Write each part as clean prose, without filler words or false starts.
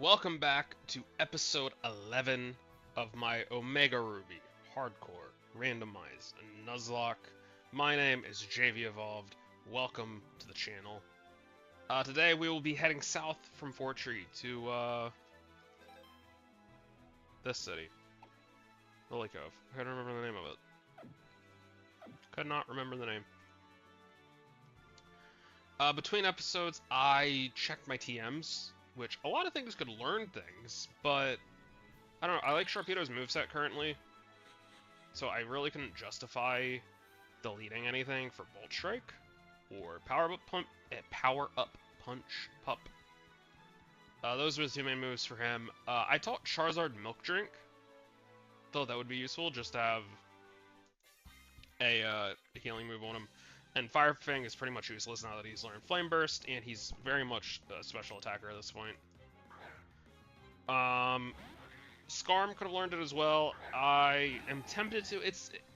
Welcome back to episode 11 of my Omega Ruby Hardcore Randomized Nuzlocke. My name is JV Evolved. Welcome to the channel. Today we will be heading south from Fort Tree to this city, Lily Cove. I couldn't remember the name of it. Could not remember the name. Between episodes, I checked my TMs, which a lot of things could learn things, but I don't know. I like Sharpedo's moveset currently, so I really couldn't justify deleting anything for Bolt Strike or Power Up Punch Pup. Those were the two main moves for him. I taught Charizard Milk Drink, though that would be useful just to have a healing move on him. And Fire Fang is pretty much useless now that he's learned Flame Burst, and he's very much a special attacker at this point. Skarm could have learned it as well. I am tempted to.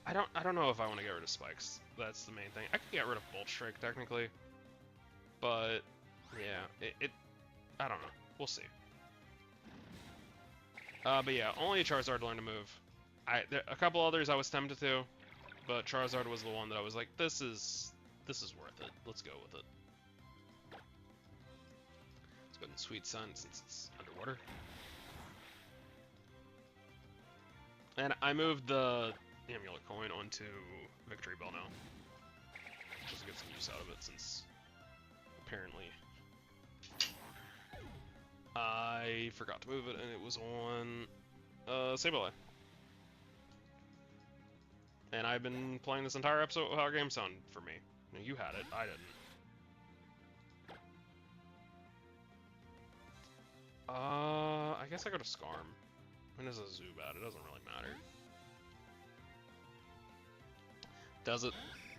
I don't know if I want to get rid of Spikes. That's the main thing. I could get rid of Bolt Strike technically, but yeah, I don't know. We'll see. But yeah, only Charizard learned to move. A couple others I was tempted to, but Charizard was the one that I was like, this is worth it. Let's go with it. Let's go in Sweet Sun since it's underwater. And I moved the Amulet Coin onto Victory Bell now, just to get some use out of it, since apparently I forgot to move it and it was on Sableye. And I've been playing this entire episode with how games sound for me. You had it, I didn't. I guess I go to Skarm. When is a Zubat? It doesn't really matter. Does it?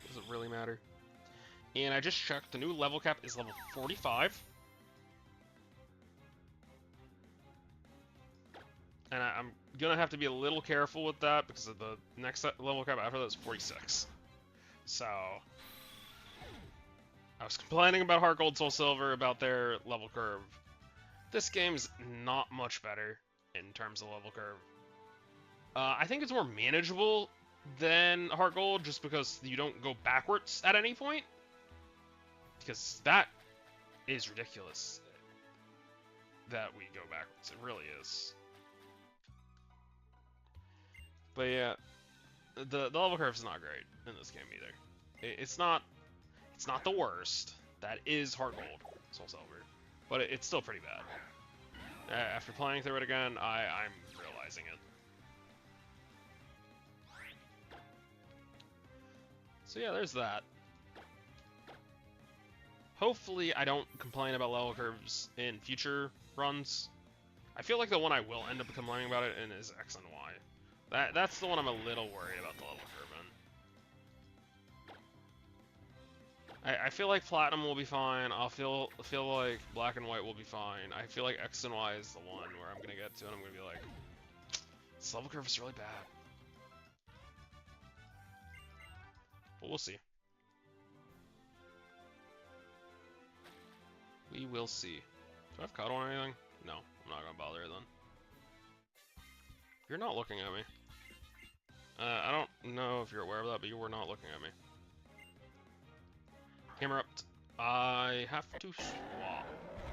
Does it really matter? And I just checked, the new level cap is level 45. And I'm gonna have to be a little careful with that because of the next level cap after that is 46. So I was complaining about Heart Gold, Soul Silver, about their level curve. This game's not much better in terms of level curve. I think it's more manageable than Heart Gold just because you don't go backwards at any point. Because that is ridiculous that we go backwards. It really is. But yeah, the level curve is not great in this game either. It's not the worst. That is Heart Gold, Soul Silver, but it's still pretty bad. After playing through it again, I'm realizing it. So yeah, there's that. Hopefully I don't complain about level curves in future runs. I feel like the one I will end up complaining about it in is X and Y. That's the one I'm a little worried about the level curve in. I feel like Platinum will be fine. I'll feel like Black and White will be fine. I feel like X and Y is the one where I'm gonna get to and I'm gonna be like, this level curve is really bad. But we'll see. We will see. Do I have cuddle or anything? No, I'm not gonna bother then. You're not looking at me. I don't know if you're aware of that, but you were not looking at me. Interrupt. I have to swap.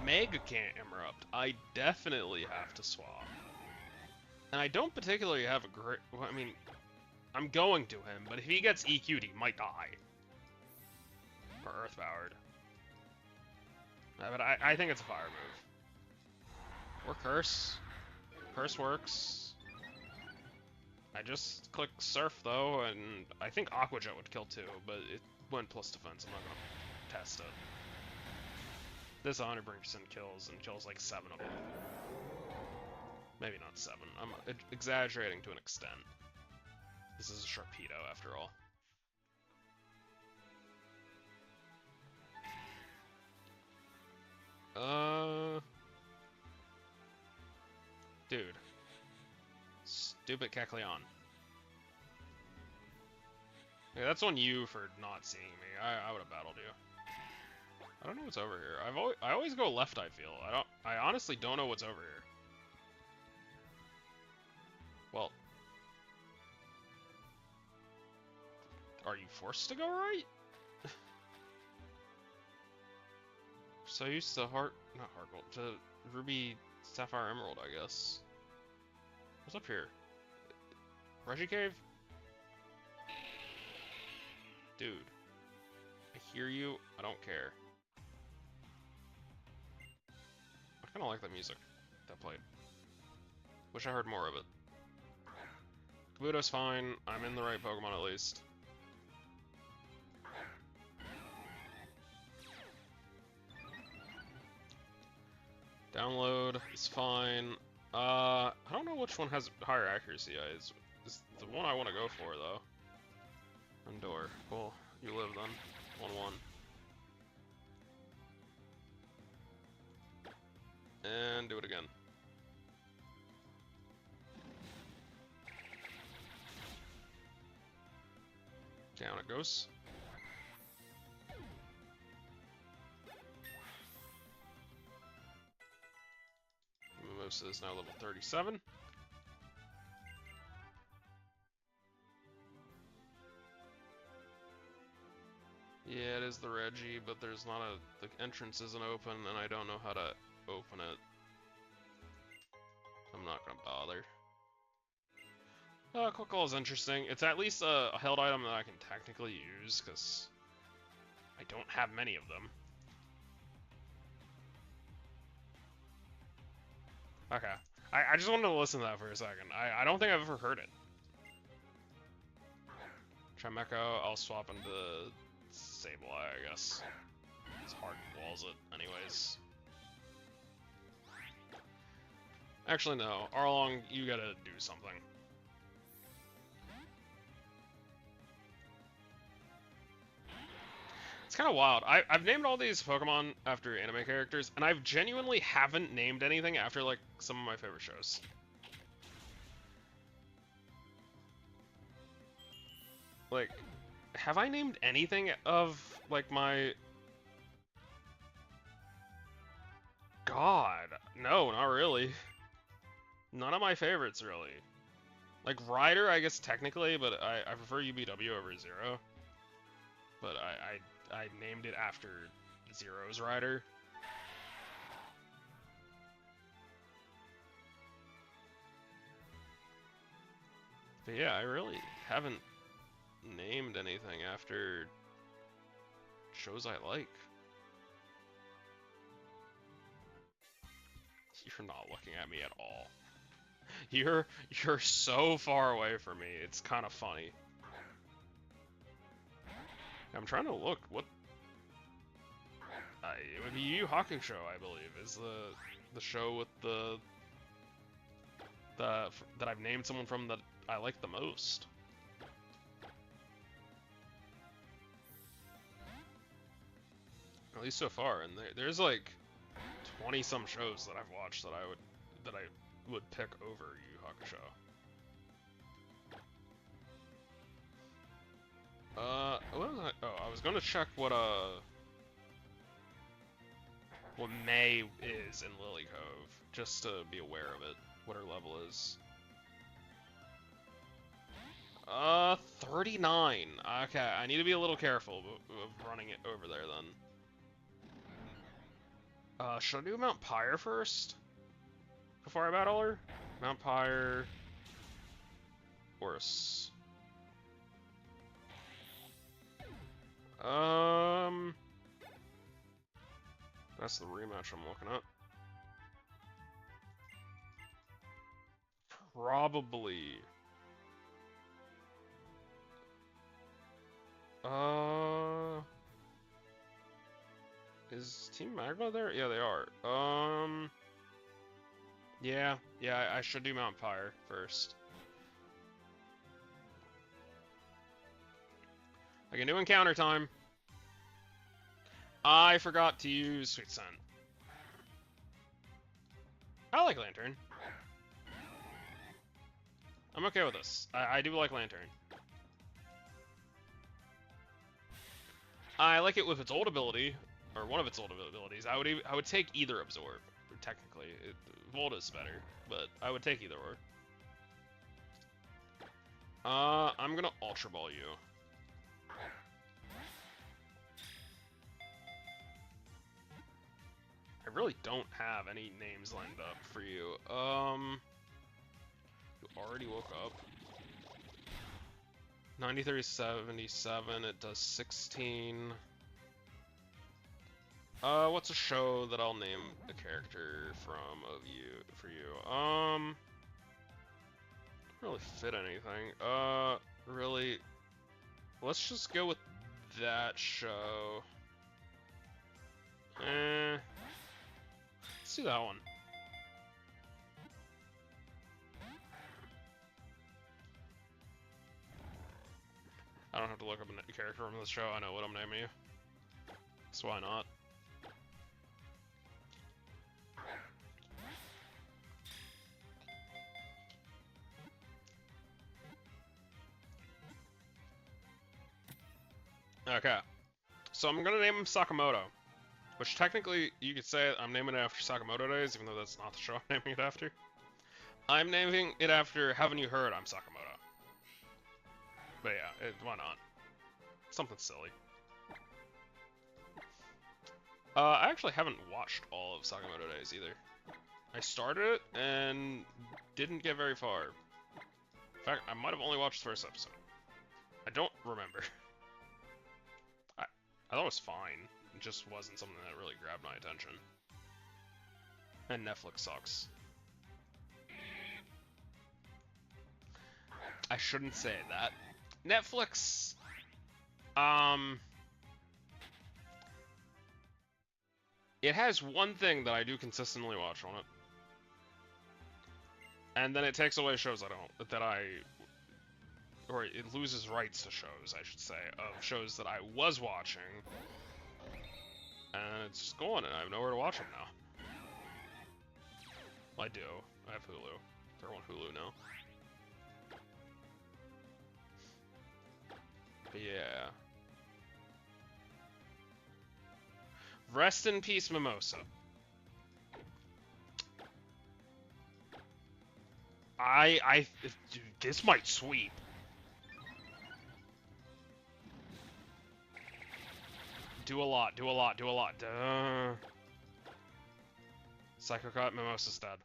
Meg can't interrupt. I definitely have to swap. And I don't particularly have a great... Well, I mean, I'm going to him, but if he gets EQ'd, he might die. Or Earth-powered. But I think it's a fire move. Or Curse. Curse works. I just clicked Surf, though, and I think Aqua Jet would kill too, but it went plus defense. I'm not going to test it. This 100% kills, and kills like 7 of them. Maybe not 7. I'm exaggerating to an extent. This is a Sharpedo, after all. Dude. Stupid Kecleon. Yeah, that's on you for not seeing me. I would have battled you. I don't know what's over here. I always go left, I feel. I honestly don't know what's over here. Well, are you forced to go right? So used to not Heart Gold, to Ruby, Sapphire, Emerald, I guess. What's up here? Reggie Cave? Dude. I hear you, I don't care. I kinda like the music that played. Wish I heard more of it. Kabuto's fine, I'm in the right Pokemon at least. Download is fine. I don't know which one has higher accuracy. It's the one I want to go for, though. Undor. Cool. You live then. 1-1. And do it again. Down it goes. Mimosa is now level 37. Yeah, it is the Reggie, but there's not the entrance isn't open, and I don't know how to open it. I'm not gonna bother. Quick Call is interesting. It's at least a held item that I can technically use, because I don't have many of them. Okay. I just wanted to listen to that for a second. I don't think I've ever heard it. Chimecho, I'll swap into Sableye, I guess. It's hard walls it, anyways. Actually, no. Arlong, you gotta do something. It's kind of wild. I've named all these Pokemon after anime characters, and I've genuinely haven't named anything after, like, some of my favorite shows. Like, have I named anything of, like, my... God, no, not really. None of my favorites, really. Like, Ryder, I guess, technically, but I prefer UBW over Zero. But I named it after Zero's Ryder. But yeah, I really haven't named anything after shows I like. You're not looking at me at all. You're so far away from me. It's kind of funny. I'm trying to look. What? It would be Yu Yu Hakusho, I believe, is the show with the that I've named someone from that I like the most. At least so far, and there's like 20 some shows that I've watched that I would pick over Yu Yu Hakusho. What was I? Oh, I was gonna check what May is in Lily Cove, just to be aware of it, what her level is. 39. Okay, I need to be a little careful of running it over there then. Should I do Mount Pyre first? Before I battle her? Mount Pyre... Horse. That's the rematch I'm looking at. Probably. Is Team Magma there? Yeah, they are. Yeah, I should do Mount Pyre first. I can do encounter time. I forgot to use Sweet Scent. I like Lantern. I'm okay with this. I do like Lantern. I like it with its old ability, or one of its old abilities. I would take either Absorb. Technically, Volt is better, but I would take either or. I'm gonna Ultra Ball you. I really don't have any names lined up for you. You already woke up. 9377, it does 16. What's a show that I'll name a character from for you? Don't really fit anything. Really, let's just go with that show. Let's do that one. I don't have to look up a character from this show. I know what I'm naming you. So why not? Okay. So I'm gonna name him Sakamoto. Which technically, you could say I'm naming it after Sakamoto Days, even though that's not the show I'm naming it after. I'm naming it after Haven't You Heard I'm Sakamoto. But yeah, why not? Something silly. I actually haven't watched all of Sakamoto Days either. I started it and didn't get very far. In fact, I might have only watched the first episode. I don't remember. I thought it was fine. It just wasn't something that really grabbed my attention. And Netflix sucks. I shouldn't say that. Netflix, it has one thing that I do consistently watch on it. And then it takes away shows or it loses rights to shows, I should say, of shows that I was watching. And it's just gone, and I have nowhere to watch them now. Well, I do. I have Hulu. They're on Hulu now. But yeah. Rest in peace, Mimosa. Dude, this might sweep. Do a lot. Psycho Cut, Mimosa's dead.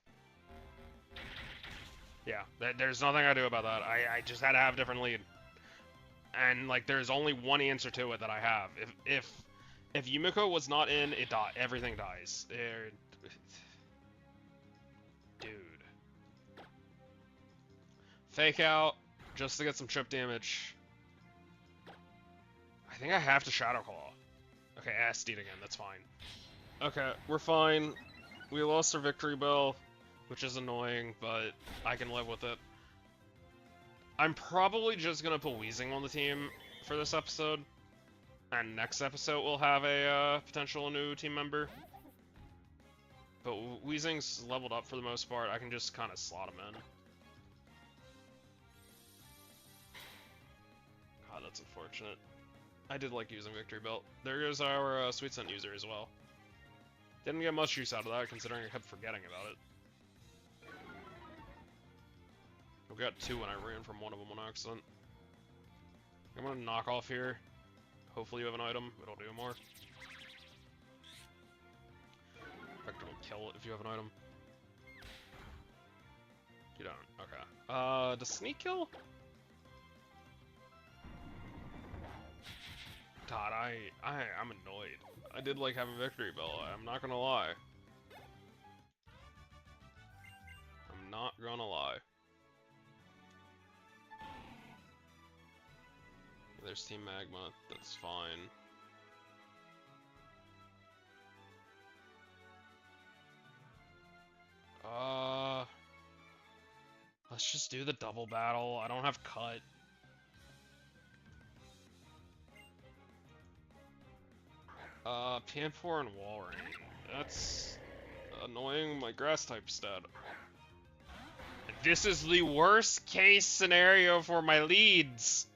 Yeah, there's nothing I do about that. I just had to have a different lead. And, like, there's only one answer to it that I have. If Yumiko was not in, everything dies. Dude. Fake out, just to get some trip damage. I think I have to Shadow Claw. Okay, Asteed again, that's fine. Okay, we're fine. We lost our victory bell, which is annoying, but I can live with it. I'm probably just gonna put Weezing on the team for this episode. And next episode we'll have a potential new team member. But Weezing's leveled up for the most part. I can just kind of slot him in. God, that's unfortunate. I did like using Victory Belt. There goes our Sweet Scent user as well. Didn't get much use out of that, considering I kept forgetting about it. We got 2 when I ran from one of them on accident. I'm gonna knock off here. Hopefully you have an item, it'll do more. In fact, it'll kill it if you have an item. You don't, okay. Does sneak kill? God, I'm annoyed. I did like having Victory Bell, I'm not gonna lie. I'm not gonna lie. There's Team Magma, that's fine. Let's just do the double battle. I don't have cut. Panpour and Walrein. That's annoying. My grass type's dead. This is the worst case scenario for my leads.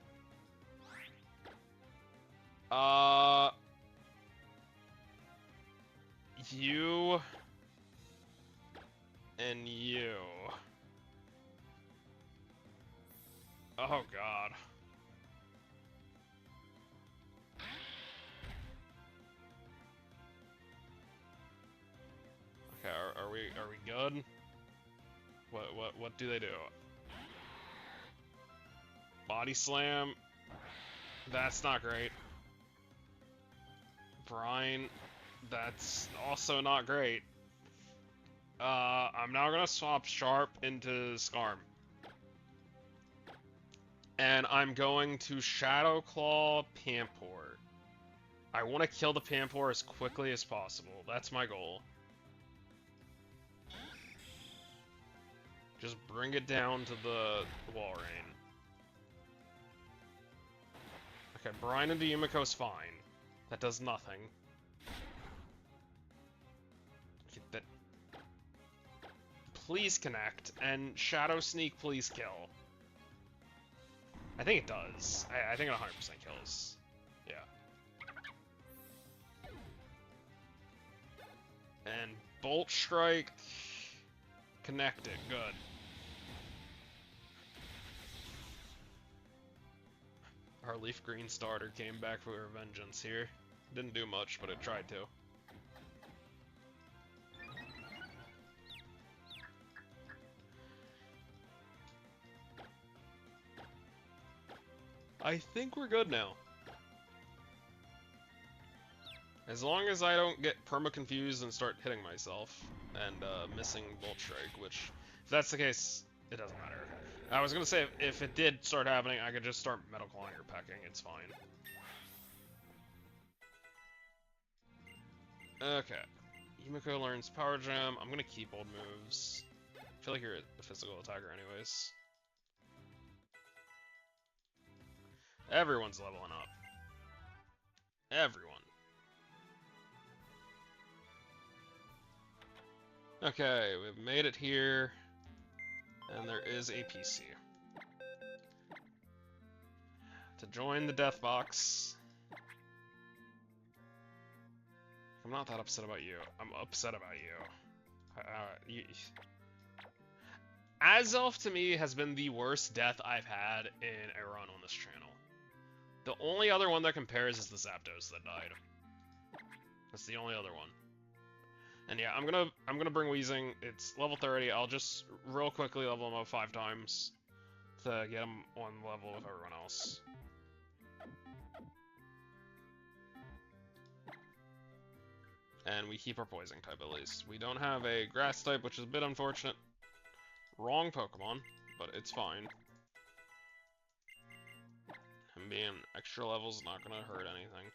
You... and you. Oh god. Okay, are we good? What do they do? Body slam. That's not great. Brine. That's also not great. I'm now gonna swap Sharp into Scarm. And I'm going to Shadow Claw Pampor. I want to kill the Pampor as quickly as possible. That's my goal. Just bring it down to the Walrein. Okay, Brine into Yumiko's fine. That does nothing. That... Please connect, and Shadow Sneak please kill. I think it does. I think it 100% kills. Yeah. And Bolt Strike... Connect it, good. Our Leaf Green starter came back for a vengeance here. Didn't do much, but it tried to. I think we're good now. As long as I don't get perma-confused and start hitting myself and missing Bolt Strike, which, if that's the case, it doesn't matter. I was gonna say, if it did start happening, I could just start Metal Clawing or Pecking, it's fine. Okay. Yumiko learns Power Gem. I'm gonna keep old moves. I feel like you're a physical attacker anyways. Everyone's leveling up. Everyone. Okay, we've made it here. And there is a PC. To join the death box. I'm not that upset about you. I'm upset about you. Azelf to me has been the worst death I've had in a run on this channel. The only other one that compares is the Zapdos that died. That's the only other one. And yeah, I'm gonna bring Weezing. It's level 30. I'll just real quickly level him up 5 times to get him on level with everyone else. And we keep our poison type at least. We don't have a grass type, which is a bit unfortunate. Wrong Pokemon, but it's fine. Him being extra level is not gonna hurt anything.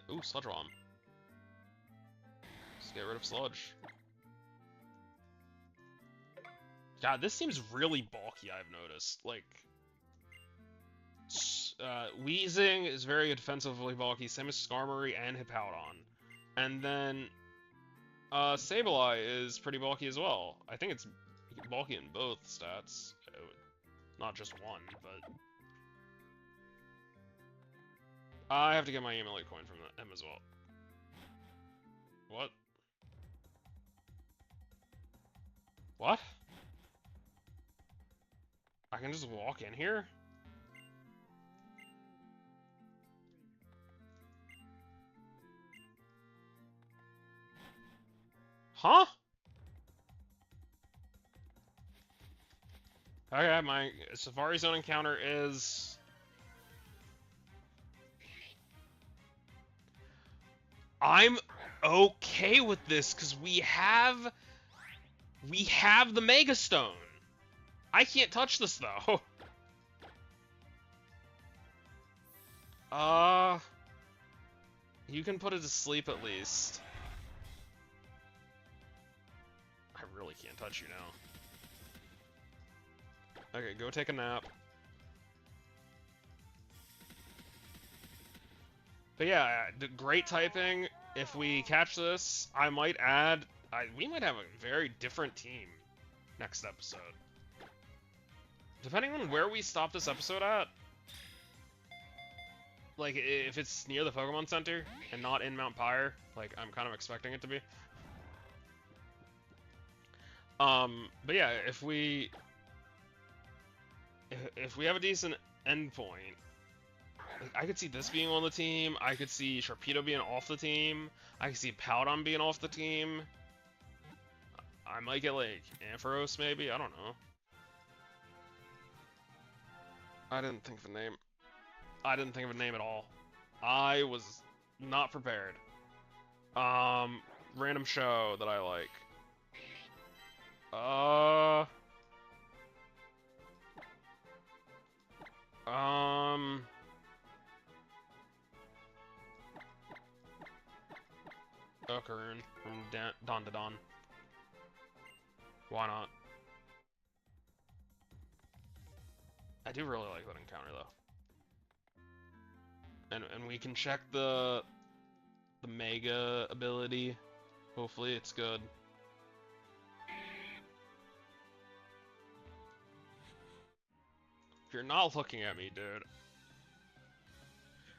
Ooh, Sludge Bomb. Just get rid of Sludge. God, this seems really bulky, I've noticed. Like, Weezing is very defensively bulky, same as Skarmory and Hippowdon. And then, Sableye is pretty bulky as well. I think it's bulky in both stats. Not just one, but... I have to get my Amulet coin from him as well. What? What? I can just walk in here? Huh? Okay, my Safari Zone encounter is... I'm okay with this, because we have the Mega Stone. I can't touch this, though. You can put it to sleep, at least. I really can't touch you now. Okay, go take a nap. But yeah, great typing. If we catch this, I might add... we might have a very different team next episode. Depending on where we stop this episode at. Like, if it's near the Pokemon Center and not in Mount Pyre, like, I'm kind of expecting it to be. But yeah, if we have a decent endpoint, like, I could see this being on the team. I could see Sharpedo being off the team. I could see Powdon being off the team. I might get like Ampharos maybe. I don't know. I didn't think of a name. I didn't think of a name at all. I was not prepared. Random show that I like. Um, Okarun from Dawn to Dawn. Why not? I do really like that encounter though. And we can check the Mega ability. Hopefully it's good. If you're not looking at me, dude.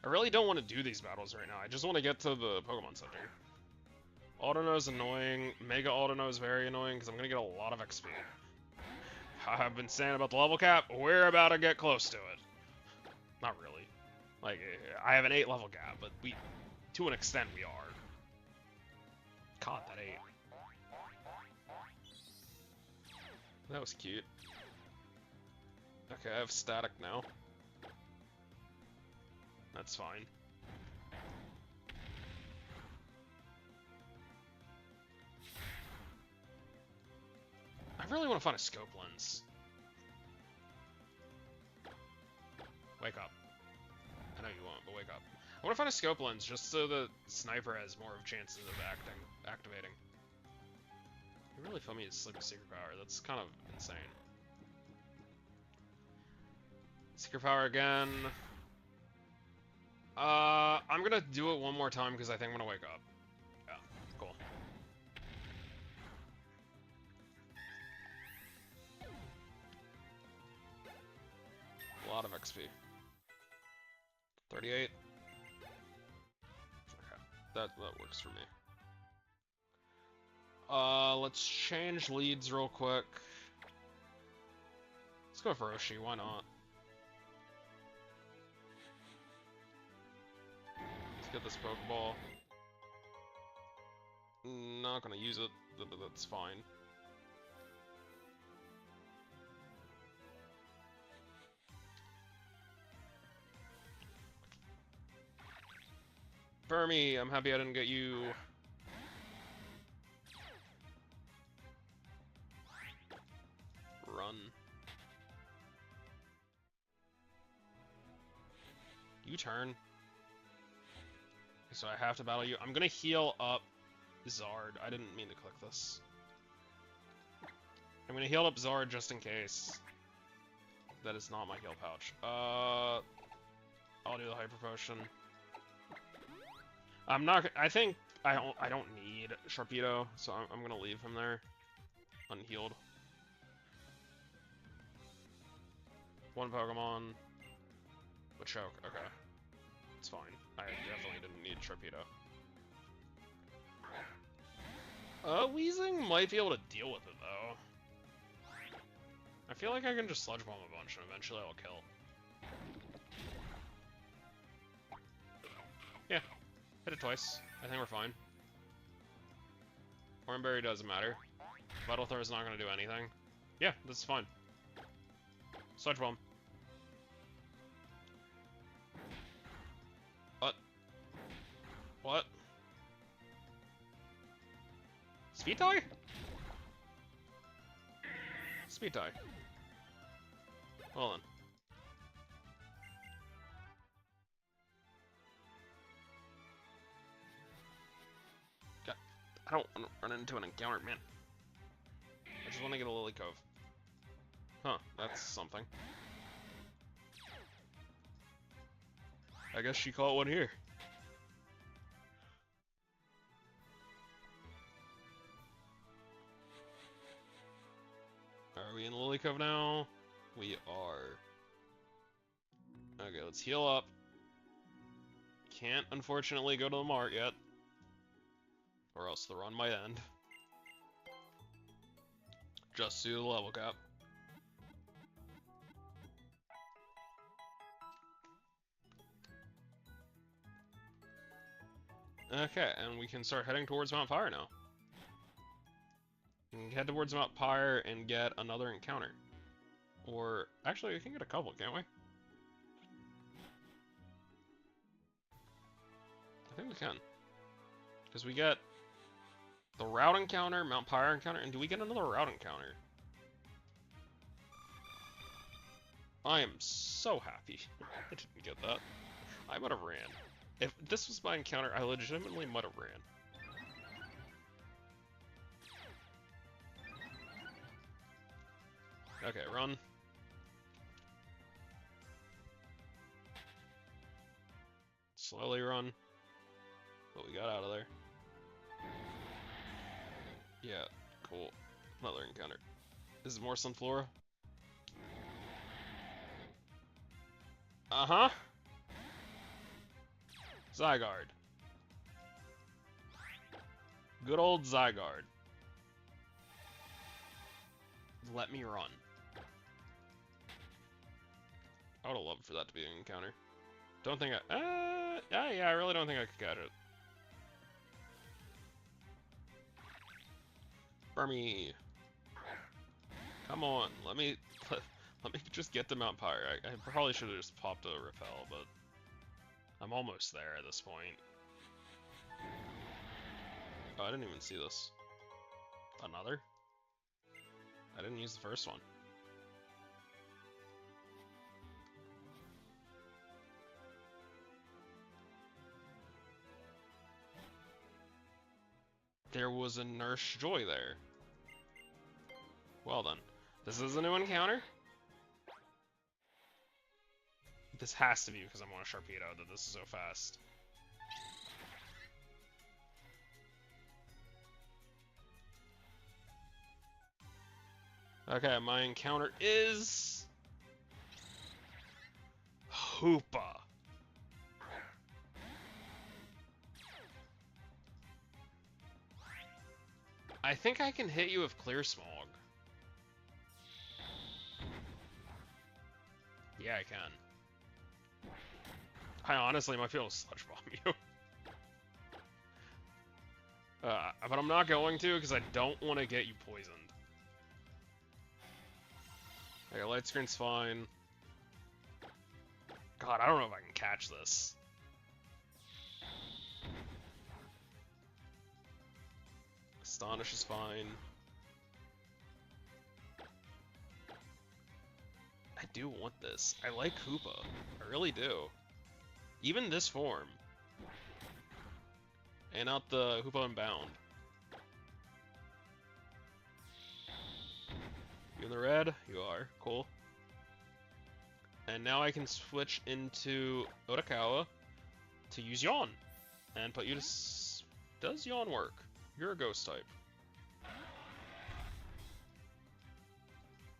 I really don't want to do these battles right now. I just want to get to the Pokemon Center. Autono's annoying. Mega Autono's very annoying because I'm going to get a lot of XP. I've been saying about the level cap. We're about to get close to it. Not really. Like, I have an 8 level gap, but to an extent, we are. Caught that 8. That was cute. Okay, I have static now. That's fine. I really want to find a scope lens. Wake up. I know you won't, but wake up. I want to find a scope lens just so the sniper has more of chances of activating. You really feel me to slip a secret power. That's kind of insane. Secret power again. I'm gonna do it one more time because I think I'm gonna wake up. Yeah, cool. A lot of XP. 38. Okay, that works for me. Let's change leads real quick. Let's go for Oshi, why not? Let's get this Pokeball. Not gonna use it, that's fine. Burmy, I'm happy I didn't get you. Run. You turn. So I have to battle you. I'm gonna heal up Zard. I didn't mean to click this. I'm gonna heal up Zard just in case. That is not my heal pouch. I'll do the Hyper Potion. I'm not. I think I don't need Sharpedo, so I'm gonna leave him there, unhealed. One Pokemon. Choke. Okay, it's fine. I definitely didn't need Sharpedo. Weezing might be able to deal with it though. I feel like I can just Sludge Bomb a bunch and eventually I'll kill. Yeah, hit it twice. I think we're fine. Hornberry doesn't matter. Vital Throw is not going to do anything. Yeah, this is fine. Sludge Bomb. What? What? Speed tie? Speed tie. Well then. God, I don't want to run into an encounter, man. I just want to get a Lily Cove. Huh, that's something. I guess she caught one here. Are we in Lily Cove now? We are. Okay, let's heal up. can't, unfortunately, go to the mart yet. Or else the run might end. Just to the level cap. Okay, and we can start heading towards Mount Pyre now. We can head towards Mount Pyre and get another encounter. Or, actually, we can get a couple, can't we? I think we can. Because we get the route encounter, Mount Pyre encounter, and do we get another route encounter? I am so happy I didn't get that. I might have ran. If this was my encounter, I legitimately might have ran. Okay, run. Slowly run. What we got out of there. Yeah, cool. Another encounter. This is more Sunflora. Uh-huh. Zygarde. Good old Zygarde. Let me run. I would have loved for that to be an encounter. Don't think I... yeah, I really don't think I could catch it. Burmy. Come on, let me just get to Mount Pyre. I probably should have just popped a repel, but I'm almost there at this point. Oh, I didn't even see this. Another? I didn't use the first one. There was a Nurse Joy there. Well done. This is a new encounter? This has to be because I'm on a Sharpedo that this is so fast. Okay, my encounter is... Hoopa. I think I can hit you with Clear Smog. Yeah, I can. I honestly might be able to Sludge Bomb you. But I'm not going to because I don't want to get you poisoned. Okay, Light Screen's fine. God, I don't know if I can catch this. Astonish is fine. I do want this. I like Hoopa. I really do. Even this form. And not the Hoopa Unbound. You in the red? You are. Cool. And now I can switch into Otakawa to use Yawn. And put you to... Does Yawn work? You're a ghost type.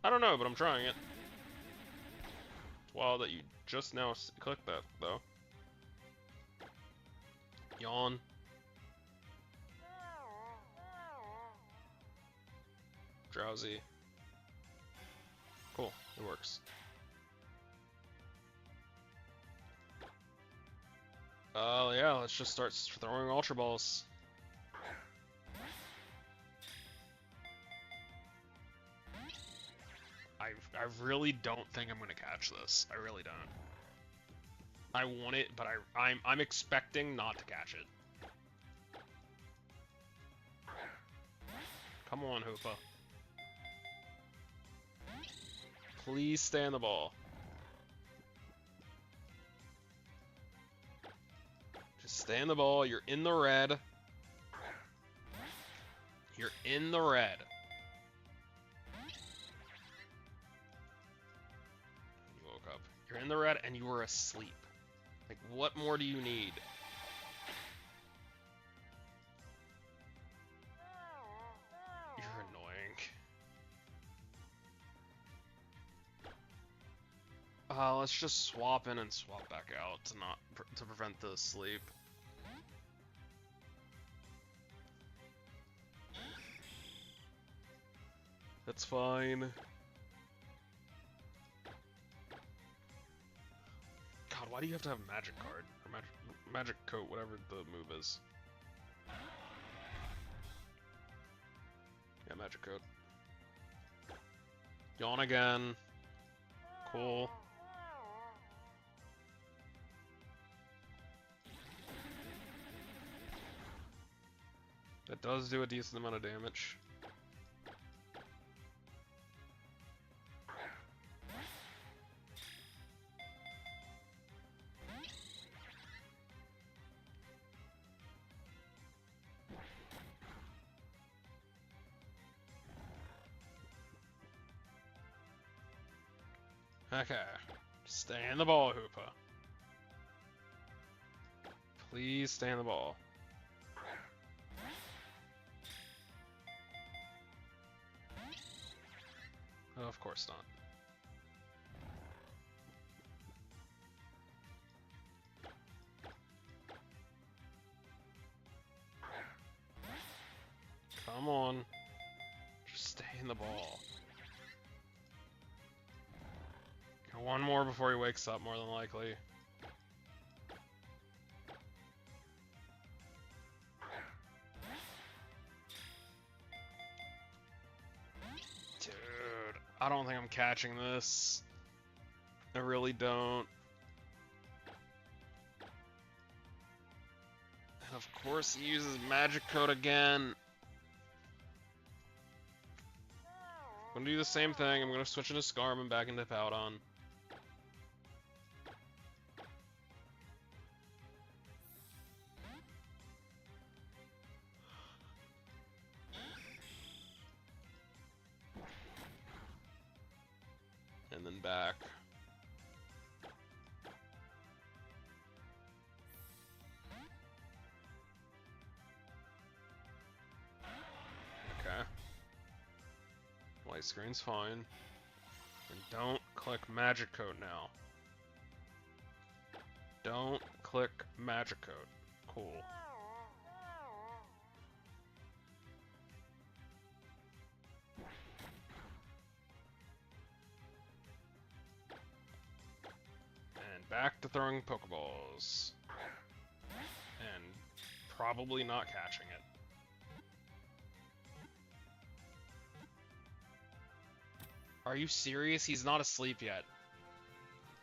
I don't know, but I'm trying it. It's wild that you just now clicked that, though. Yawn. Drowsy. Cool, it works. Yeah, let's just start throwing Ultra Balls. I really don't think I'm gonna catch this. I really don't. I want it, but I'm expecting not to catch it. Come on, Hoopa. Please stay on the ball. Just stay in the ball. You're in the red. You're in the red. You woke up. You're in the red and you were asleep. Like, what more do you need? You're annoying. Let's just swap in and swap back out to prevent the sleep. That's fine. God, why do you have to have magic card or magic coat, whatever the move is? Yeah, magic coat. Yawn again. Cool. That does do a decent amount of damage. Okay. Stay in the ball, Hoopa. Please stay in the ball. Oh, of course not. Come on. Just stay in the ball. One more before he wakes up, more than likely. Dude, I don't think I'm catching this. I really don't. And of course he uses magic coat again. I'm gonna do the same thing. I'm gonna switch into Scarm and back into Powdon. And then back. Okay. Light screen's fine. And don't click magic coat now. Don't click magic coat. Cool. And back to throwing Pokeballs. And probably not catching it. Are you serious? He's not asleep yet.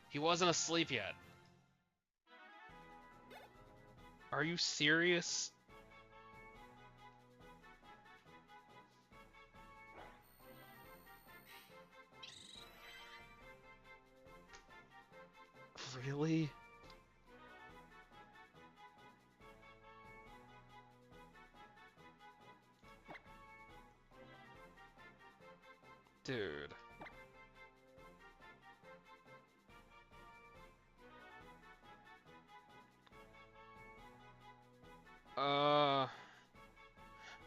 He wasn't asleep yet. Are you serious? Really? Dude.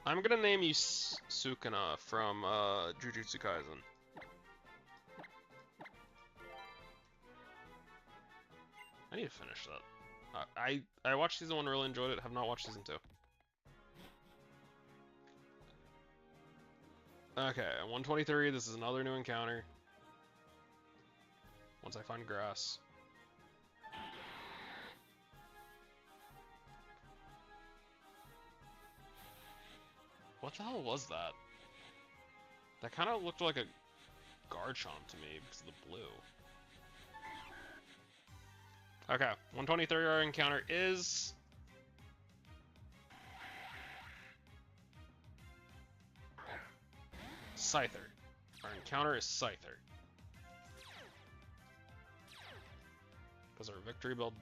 I'm gonna name you Sukuna from Jujutsu Kaisen. I need to finish that. I watched season 1, really enjoyed it. Have not watched season 2. Okay, 123. This is another new encounter. Once I find grass. What the hell was that? That kind of looked like a Garchomp to me because of the blue. Okay, 123, our encounter is... Scyther. Our encounter is Scyther. Because our victory build...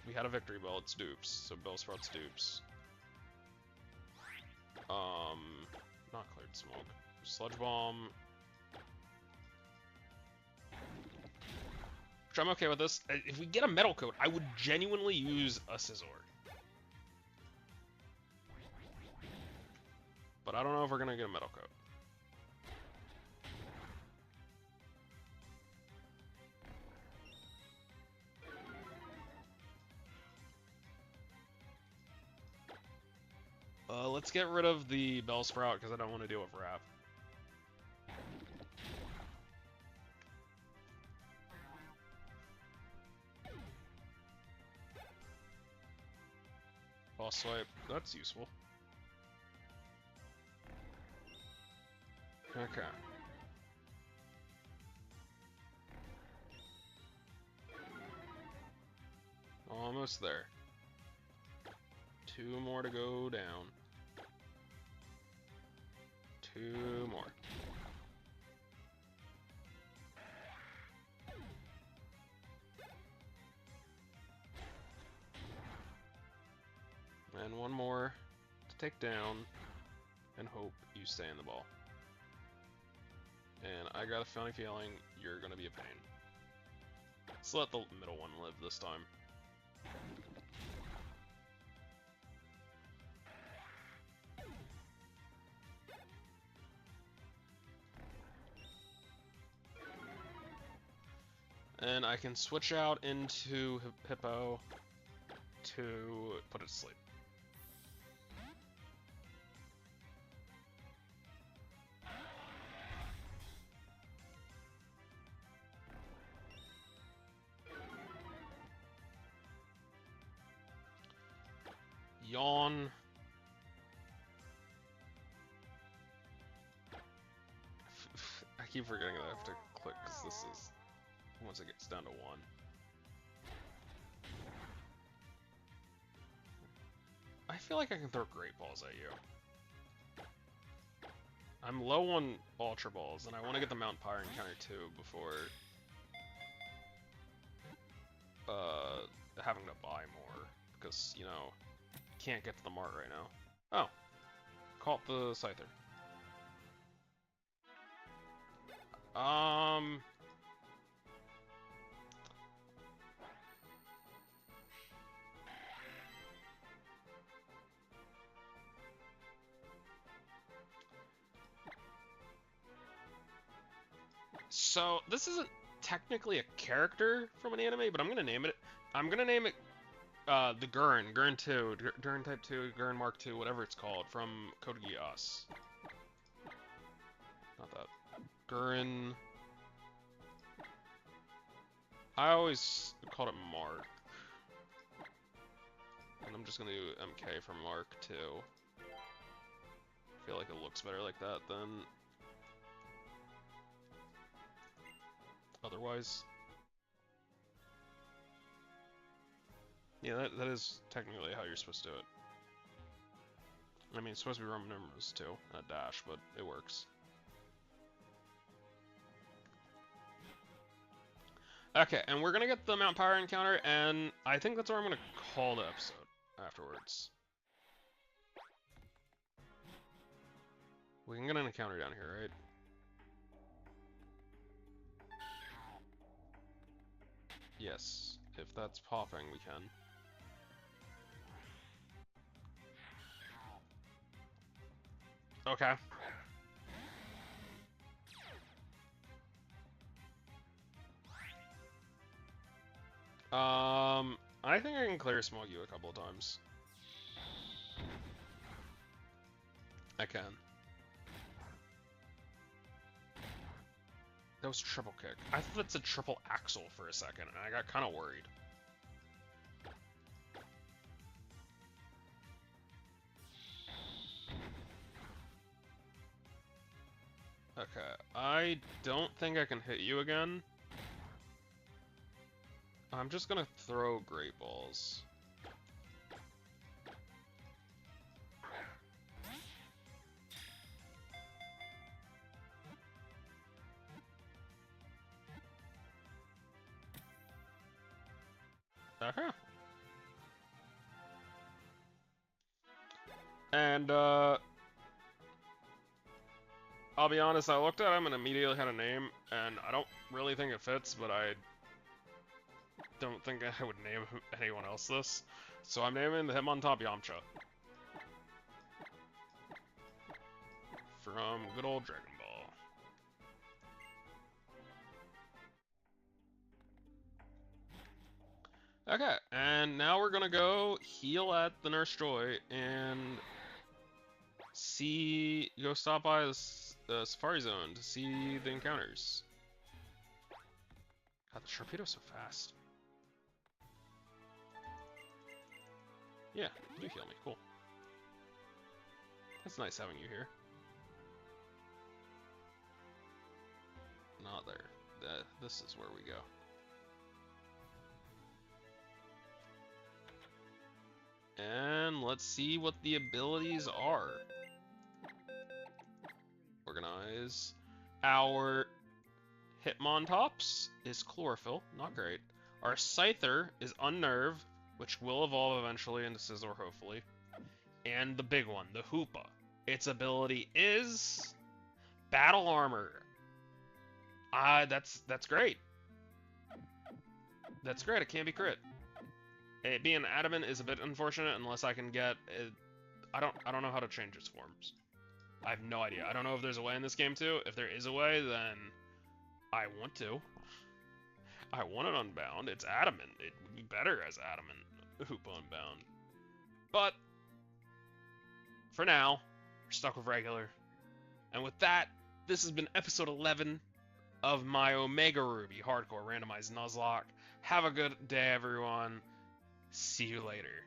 We had a victory build, it's dupes, so Bellsprout's dupes. Not cleared smoke. Sludge Bomb. Which I'm okay with this. If we get a Metal Coat, I would genuinely use a Scizor. But I don't know if we're gonna get a Metal Coat. Let's get rid of the Bellsprout because I don't want to deal with Wrap. Boss Swipe, that's useful. Okay. Almost there. 2 more to go down. 2 more. And 1 more to take down and hope you stay in the ball. And I got a funny feeling you're gonna be a pain. Let's let the middle one live this time. And I can switch out into Hippo to put it to sleep. Yawn. I keep forgetting that I have to click because this is once it gets down to 1. I feel like I can throw Great Balls at you. I'm low on Ultra Balls, and I want to get the Mount Pyre encounter too before having to buy more, because, you know, can't get to the mart right now. Oh, caught the Scyther. So, this isn't technically a character from an anime, but I'm gonna name it. I'm gonna name it the Gurren 2, Gurren Type 2, Gurren Mark 2, whatever it's called, from Code Geass. Not that. Gurren. I always called it Mark. And I'm just gonna do MK for Mark 2. I feel like it looks better like that than otherwise. Yeah, that is technically how you're supposed to do it. I mean, it's supposed to be Roman numerals too, and a dash, but it works. Okay, and we're gonna get the Mount Pyre encounter, and I think that's where I'm gonna call the episode afterwards. We can get an encounter down here, right? Yes, if that's popping, we can. Okay. I think I can clear Smog you a couple of times. I can. That was triple kick. I thought it's a triple axle for a second, and I got kind of worried. Okay, I don't think I can hit you again. I'm just gonna throw Great Balls. Okay. And, I'll be honest, I looked at him and immediately had a name, and I don't really think it fits, but I don't think I would name anyone else this. So I'm naming the Hitmontop Yamcha. From good old Dragon Ball. Okay, and now we're gonna go heal at the Nurse Joy, and go stop by the Safari Zone to see the encounters. God, the Sharpedo's so fast. Yeah, you heal me. Cool. That's nice having you here. Not there. This is where we go. And let's see what the abilities are. Organize. Our Hitmontops is Chlorophyll, not great. Our Scyther is Unnerve, which will evolve eventually into Scizor, hopefully. And the big one, the Hoopa. Its ability is Battle Armor. That's great. That's great. It can't be crit. It being adamant is a bit unfortunate unless I can get it. I don't know how to change its forms. I have no idea. I don't know if there's a way in this game too. If there is a way, then I want to. I want it unbound. It's adamant. It would be better as adamant Hoopa unbound. But for now, we're stuck with regular. And with that, this has been episode 11 of my Omega Ruby Hardcore Randomized Nuzlocke. Have a good day, everyone. See you later.